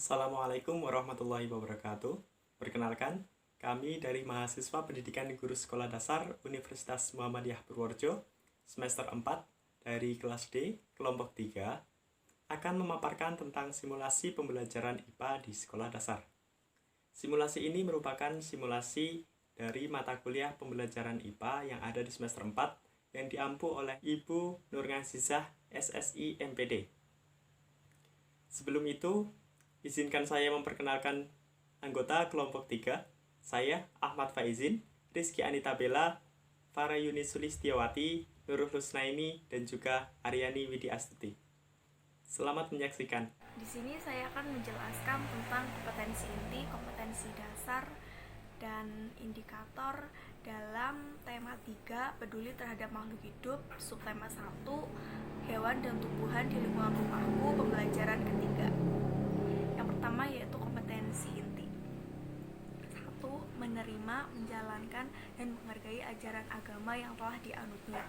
Assalamualaikum warahmatullahi wabarakatuh. Perkenalkan, kami dari mahasiswa pendidikan guru sekolah dasar Universitas Muhammadiyah Purworejo, semester 4 dari kelas D, kelompok 3, akan memaparkan tentang simulasi pembelajaran IPA di sekolah dasar. Simulasi ini merupakan simulasi dari mata kuliah pembelajaran IPA yang ada di semester 4 yang diampu oleh Ibu Nurngazizah SSI MPD. Sebelum itu, izinkan saya memperkenalkan anggota kelompok 3. Saya Ahmad Faizin, Rizky Anita Bella, Farayuni Sulistiawati, Nurul Husnaini, dan juga Aryani Widi Astuti. Selamat menyaksikan. Di sini saya akan menjelaskan tentang kompetensi inti, kompetensi dasar, dan indikator dalam tema 3, peduli terhadap makhluk hidup, subtema 1, hewan dan tumbuhan di lingkungan rumahku, pembelajaran ketiga. Yang pertama yaitu kompetensi inti. 1. Menerima, menjalankan, dan menghargai ajaran agama yang telah dianutnya.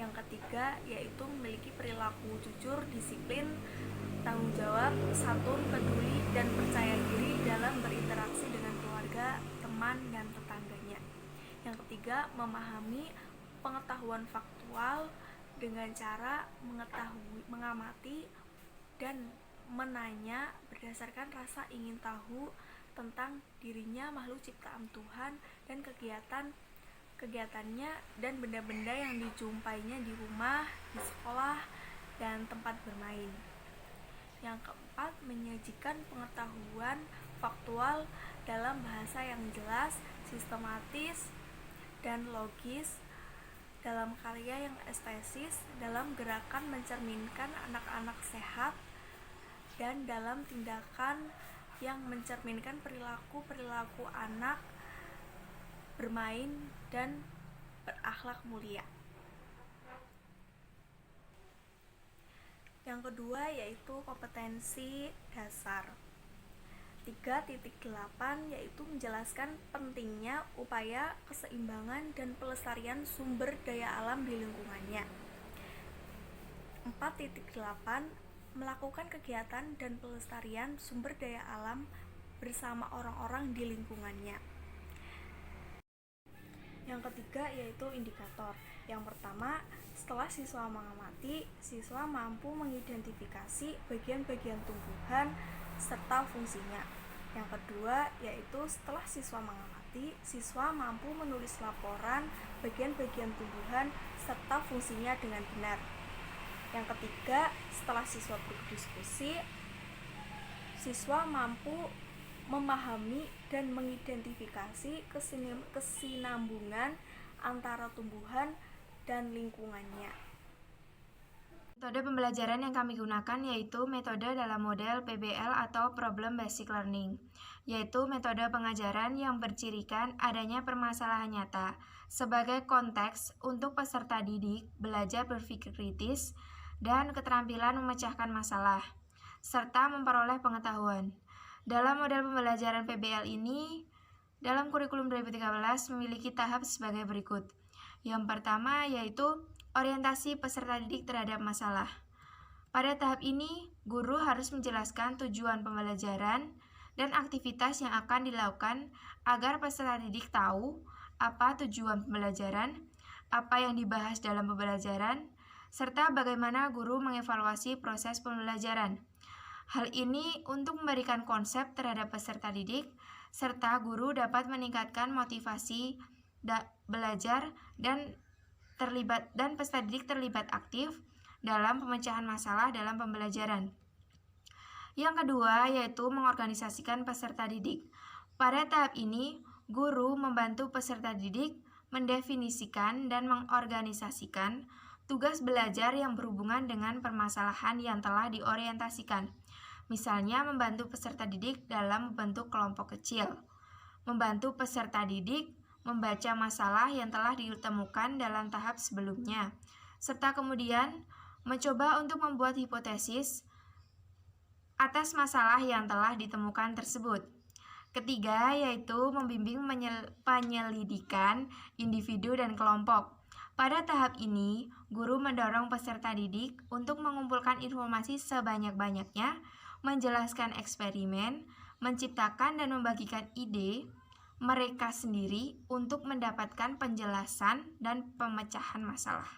Yang ketiga yaitu memiliki perilaku jujur, disiplin, tanggung jawab, santun, peduli, dan percaya diri dalam berinteraksi dengan keluarga, teman, dan tetangganya. Yang ketiga, memahami pengetahuan faktual dengan cara mengamati dan menanya berdasarkan rasa ingin tahu tentang dirinya, makhluk ciptaan Tuhan, dan kegiatannya dan benda-benda yang dijumpainya di rumah, di sekolah, dan tempat bermain. Yang keempat, menyajikan pengetahuan faktual dalam bahasa yang jelas, sistematis, dan logis, dalam karya yang estetis, dalam gerakan mencerminkan anak-anak sehat, dan dalam tindakan yang mencerminkan perilaku anak bermain dan berakhlak mulia. Yang kedua yaitu kompetensi dasar. 3.8 yaitu menjelaskan pentingnya upaya keseimbangan dan pelestarian sumber daya alam di lingkungannya. 4.8 melakukan kegiatan dan pelestarian sumber daya alam bersama orang-orang di lingkungannya. Yang ketiga yaitu indikator. Yang pertama, setelah siswa mengamati, siswa mampu mengidentifikasi bagian-bagian tumbuhan serta fungsinya. Yang kedua yaitu setelah siswa mengamati, siswa mampu menulis laporan bagian-bagian tumbuhan serta fungsinya dengan benar. Yang ketiga, setelah siswa berdiskusi, siswa mampu memahami dan mengidentifikasi kesinambungan antara tumbuhan dan lingkungannya. Metode pembelajaran yang kami gunakan yaitu metode dalam model PBL atau Problem Basic Learning, yaitu metode pengajaran yang bercirikan adanya permasalahan nyata sebagai konteks untuk peserta didik belajar berpikir kritis dan keterampilan memecahkan masalah, serta memperoleh pengetahuan. Dalam model pembelajaran PBL ini, dalam kurikulum 2013 memiliki tahap sebagai berikut. Yang pertama yaitu orientasi peserta didik terhadap masalah. Pada tahap ini, guru harus menjelaskan tujuan pembelajaran dan aktivitas yang akan dilakukan agar peserta didik tahu apa tujuan pembelajaran, apa yang dibahas dalam pembelajaran, serta bagaimana guru mengevaluasi proses pembelajaran. Hal ini untuk memberikan konsep terhadap peserta didik, serta guru dapat meningkatkan motivasi belajar dan peserta didik terlibat aktif dalam pemecahan masalah dalam pembelajaran. Yang kedua yaitu mengorganisasikan peserta didik. Pada tahap ini, guru membantu peserta didik mendefinisikan dan mengorganisasikan tugas belajar yang berhubungan dengan permasalahan yang telah diorientasikan. Misalnya membantu peserta didik dalam membentuk kelompok kecil, membantu peserta didik membaca masalah yang telah ditemukan dalam tahap sebelumnya, serta kemudian mencoba untuk membuat hipotesis atas masalah yang telah ditemukan tersebut. Ketiga yaitu membimbing penyelidikan individu dan kelompok. Pada tahap ini, guru mendorong peserta didik untuk mengumpulkan informasi sebanyak-banyaknya, menjelaskan eksperimen, menciptakan dan membagikan ide mereka sendiri untuk mendapatkan penjelasan dan pemecahan masalah.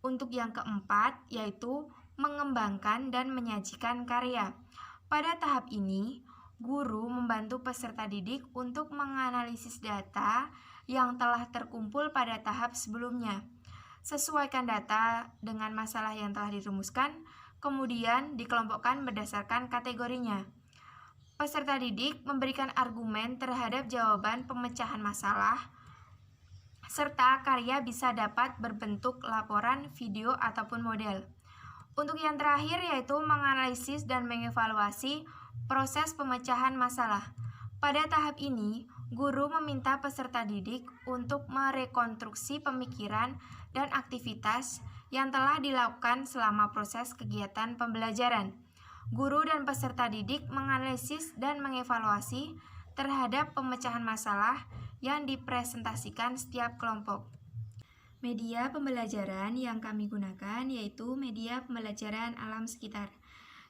Untuk yang keempat, yaitu mengembangkan dan menyajikan karya. Pada tahap ini, guru membantu peserta didik untuk menganalisis data yang telah terkumpul pada tahap sebelumnya. Sesuaikan data dengan masalah yang telah dirumuskan, kemudian dikelompokkan berdasarkan kategorinya. Peserta didik memberikan argumen terhadap jawaban pemecahan masalah, serta karya bisa dapat berbentuk laporan, video, ataupun model. Untuk yang terakhir yaitu menganalisis dan mengevaluasi proses pemecahan masalah. Pada tahap ini, guru meminta peserta didik untuk merekonstruksi pemikiran dan aktivitas yang telah dilakukan selama proses kegiatan pembelajaran. Guru dan peserta didik menganalisis dan mengevaluasi terhadap pemecahan masalah yang dipresentasikan setiap kelompok. Media pembelajaran yang kami gunakan yaitu media pembelajaran alam sekitar.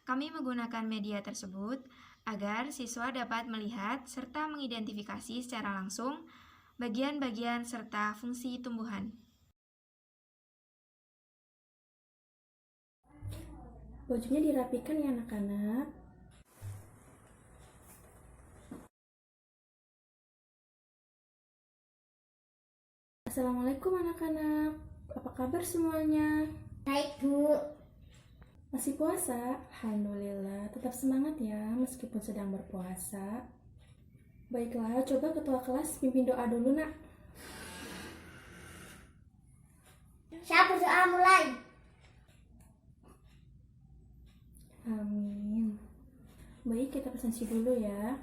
Kami menggunakan media tersebut agar siswa dapat melihat serta mengidentifikasi secara langsung bagian-bagian serta fungsi tumbuhan. Bajunya dirapikan ya anak-anak. Assalamualaikum anak-anak. Apa kabar semuanya? Baik, Bu. Masih puasa? Alhamdulillah. Tetap semangat ya meskipun sedang berpuasa. Baiklah, coba ketua kelas pimpin doa dulu, Nak. Saya berdoa mulai. Amin. Baik, kita presentasi dulu ya.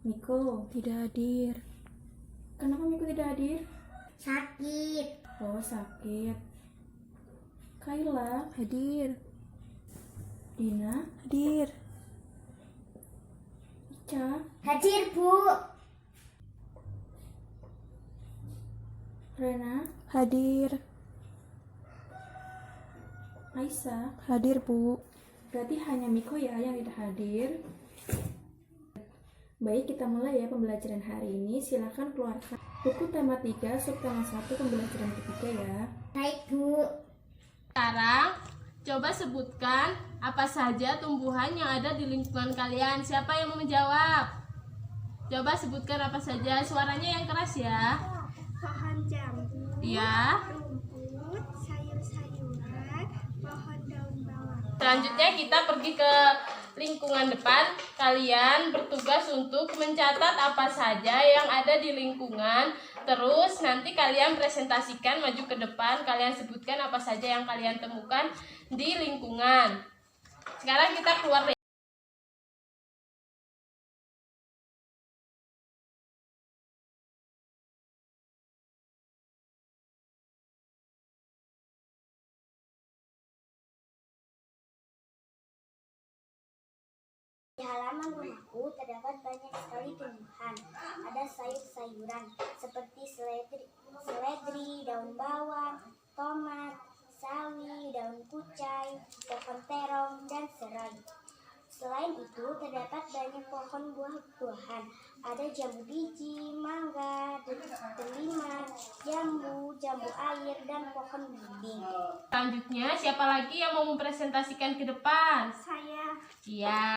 Miko tidak hadir. Kenapa Miko tidak hadir? Sakit. Oh, sakit. Kaila hadir. Dina hadir. Ica Hadir, Bu. Rena hadir. Aisyah hadir, Bu. Berarti hanya Miko ya yang tidak hadir. Baik, kita mulai ya pembelajaran hari ini. Silakan keluarkan buku tema 3, subtema 1, pembelajaran ketiga ya. Baik, Bu. Sekarang, coba sebutkan apa saja tumbuhan yang ada di lingkungan kalian. Siapa yang mau menjawab? Coba sebutkan apa saja. Suaranya yang keras ya. Pohon jambu, Ya. rumput, sayur-sayuran, pohon daun bawang. Selanjutnya kita pergi ke lingkungan depan. Kalian bertugas untuk mencatat apa saja yang ada di lingkungan. Terus nanti kalian presentasikan maju ke depan. Kalian sebutkan apa saja yang kalian temukan di lingkungan. Sekarang kita keluar. Di halaman rumahku terdapat banyak sekali tumbuhan. Ada sayur-sayuran seperti seledri, daun bawang, tomat, sawi, daun kucai, pohon terong, dan serai. Selain itu, terdapat banyak pohon buah-buahan. Ada jambu biji, mangga, delima, jambu air, dan pohon belimbing. Selanjutnya, siapa lagi yang mau mempresentasikan ke depan? Saya Iya.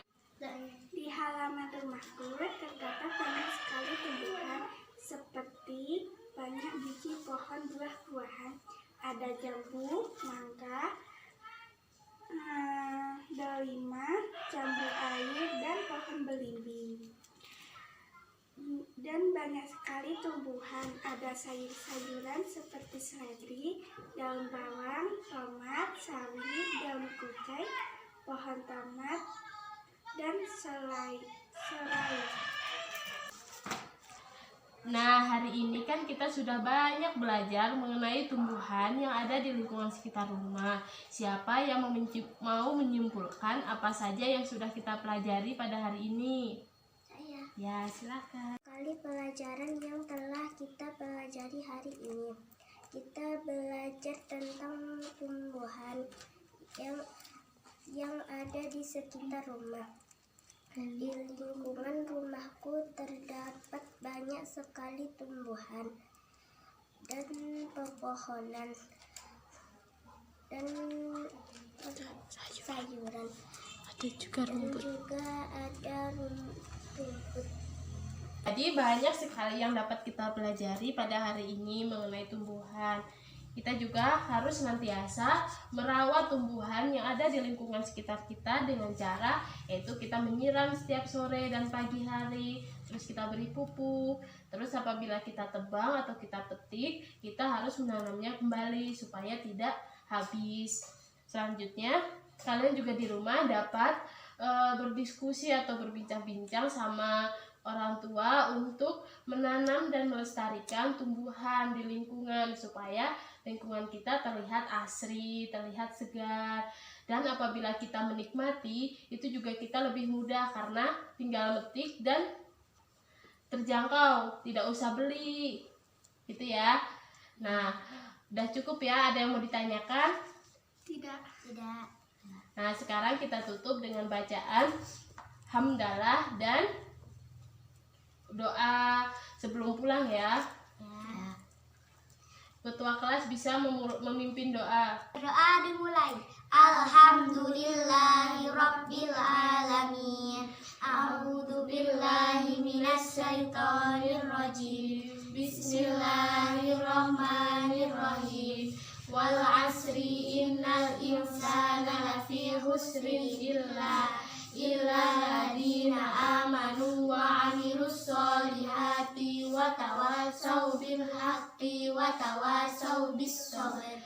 di halaman rumahku terdapat banyak sekali tumbuhan seperti banyak biji pohon buah-buahan. Ada jambu, mangga, delima, jambu air, dan pohon belimbing. Dan banyak sekali tumbuhan. Ada sayur-sayuran seperti seledri, daun bawang, tomat, sawi, daun kucai, pohon tomat, dan selai. Nah, hari ini kan kita sudah banyak belajar mengenai tumbuhan yang ada di lingkungan sekitar rumah. Siapa yang mau menyimpulkan apa saja yang sudah kita pelajari pada hari ini? Saya. Ya, silakan. Kali pelajaran yang telah kita pelajari hari ini. Kita belajar tentang tumbuhan yang ada di sekitar rumah. Di lingkungan rumahku terdapat banyak sekali tumbuhan dan pepohonan dan sayuran. Ada juga Dan juga ada rumput. Jadi banyak sekali yang dapat kita pelajari pada hari ini mengenai tumbuhan. Kita juga harus senantiasa merawat tumbuhan yang ada di lingkungan sekitar kita dengan cara yaitu kita menyiram setiap sore dan pagi hari, terus kita beri pupuk, terus apabila kita tebang atau kita petik, kita harus menanamnya kembali supaya tidak habis. Selanjutnya, kalian juga di rumah dapat berdiskusi atau berbincang-bincang sama orang tua untuk menanam dan melestarikan tumbuhan di lingkungan supaya lingkungan kita terlihat asri, terlihat segar, dan apabila kita menikmati itu juga kita lebih mudah karena tinggal metik dan terjangkau, tidak usah beli gitu ya. Nah, udah cukup ya, ada yang mau ditanyakan? Tidak. Nah, sekarang kita tutup dengan bacaan hamdalah dan doa sebelum pulang ya. Ketua kelas bisa memimpin doa. Doa dimulai. Alhamdulillahirabbil alamin. A'udzu billahi minasy syaithanir rajim. Bismillahirrahmanirrahim. Wal 'asri innal insana lafi khusrin illa ladina amanu wa 'amilus solihati wa tawassaw bil haqqi wa tawassaw bis sabr.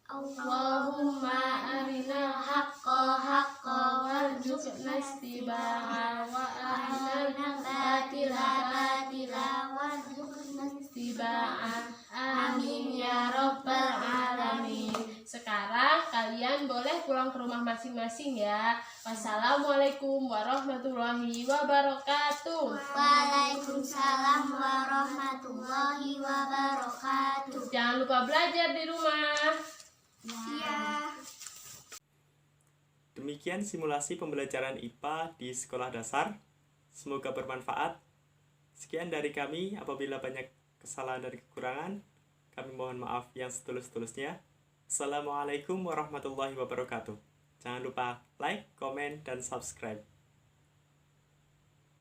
Allahumma arinal haqqa haqqa warzuqna ittiba'ah wa arinal batila batila warzuqna ittiba'ah. Amin ya rabbal alamin. Sekarang kalian boleh pulang ke rumah masing-masing ya. Wassalamualaikum warahmatullahi wabarakatuh. Waalaikumsalam warahmatullahi wabarakatuh. Jangan lupa belajar di rumah. Iya. Demikian simulasi pembelajaran IPA di sekolah dasar. Semoga bermanfaat. Sekian dari kami. Apabila banyak kesalahan dan kekurangan, kami mohon maaf yang setulus-tulusnya. Assalamualaikum warahmatullahi wabarakatuh. Jangan lupa like, komen, dan subscribe.